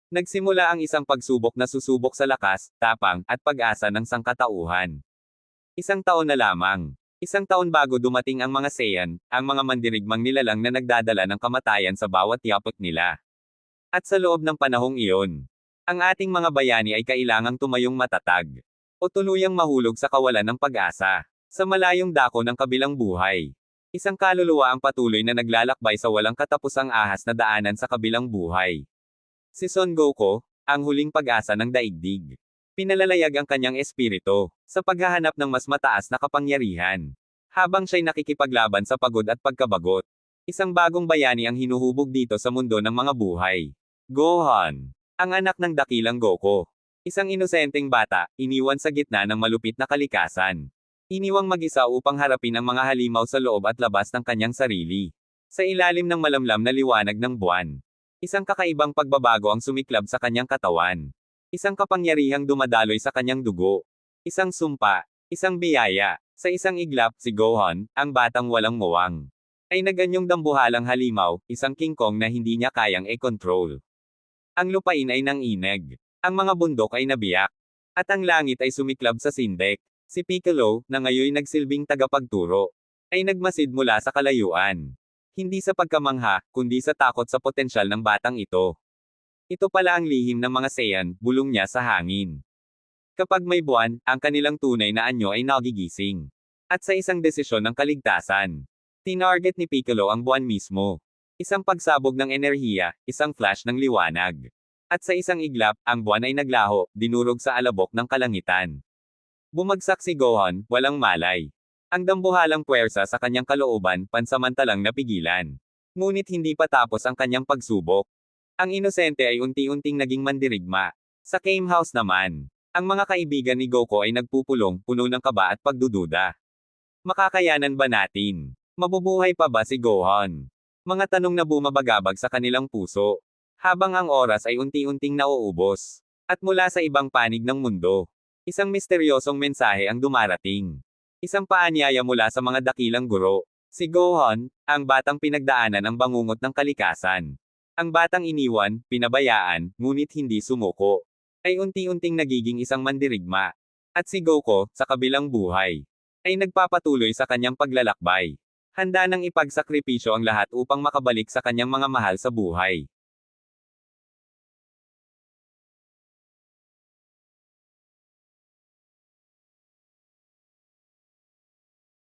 Nagsimula ang isang pagsubok na susubok sa lakas, tapang, at pag-asa ng sangkatauhan. Isang taon na lamang. Isang taon bago dumating ang mga Saiyan, ang mga mandirigmang nilalang na nagdadala ng kamatayan sa bawat yapot nila. At sa loob ng panahong iyon, ang ating mga bayani ay kailangang tumayong matatag. O tuluyang mahulog sa kawalan ng pag-asa. Sa malayong dako ng kabilang buhay. Isang kaluluwa ang patuloy na naglalakbay sa walang katapusang ahas na daanan sa kabilang buhay. Si Son Goku, ang huling pag-asa ng daigdig. Pinalalayag ang kanyang espiritu, sa paghahanap ng mas mataas na kapangyarihan. Habang siya'y nakikipaglaban sa pagod at pagkabagot. Isang bagong bayani ang hinuhubog dito sa mundo ng mga buhay. Gohan, ang anak ng dakilang Goku. Isang inosenteng bata, iniwan sa gitna ng malupit na kalikasan. Iniwang mag-isa upang harapin ang mga halimaw sa loob at labas ng kanyang sarili. Sa ilalim ng malamlam na liwanag ng buwan. Isang kakaibang pagbabago ang sumiklab sa kanyang katawan. Isang kapangyarihang dumadaloy sa kanyang dugo. Isang sumpa, isang biyaya. Sa isang iglap, si Gohan, ang batang walang muwang, ay naganyong dambuhalang halimaw, isang King Kong na hindi niya kayang e-control. Ang lupain ay nangineg. Ang mga bundok ay nabiyak. At ang langit ay sumiklab sa sindek. Si Piccolo, na ngayoy nagsilbing tagapagturo, ay nagmasid mula sa kalayuan. Hindi sa pagkamangha, kundi sa takot sa potensyal ng batang ito. Ito pala ang lihim ng mga Saiyan, bulong niya sa hangin. Kapag may buwan, ang kanilang tunay na anyo ay nagigising. At sa isang desisyon ng kaligtasan, tinarget ni Piccolo ang buwan mismo. Isang pagsabog ng enerhiya, isang flash ng liwanag. At sa isang iglap, ang buwan ay naglaho, dinurog sa alabok ng kalangitan. Bumagsak si Gohan, walang malay. Ang dambuhalang puwersa sa kanyang kalooban, pansamantalang napigilan. Ngunit hindi pa tapos ang kanyang pagsubok. Ang inosente ay unti-unting naging mandirigma. Sa Game House naman, ang mga kaibigan ni Goku ay nagpupulong, puno ng kaba at pagdududa. Makakayanan ba natin? Mabubuhay pa ba si Gohan? Mga tanong na bumabagabag sa kanilang puso. Habang ang oras ay unti-unting nauubos. At mula sa ibang panig ng mundo, isang misteryosong mensahe ang dumarating. Isang paanyaya mula sa mga dakilang guro. Si Gohan, ang batang pinagdaanan ang bangungot ng kalikasan. Ang batang iniwan, pinabayaan, ngunit hindi sumuko. Ay unti-unting nagiging isang mandirigma. At si Goku, sa kabilang buhay, ay nagpapatuloy sa kanyang paglalakbay. Handa nang ipagsakripisyo ang lahat upang makabalik sa kanyang mga mahal sa buhay.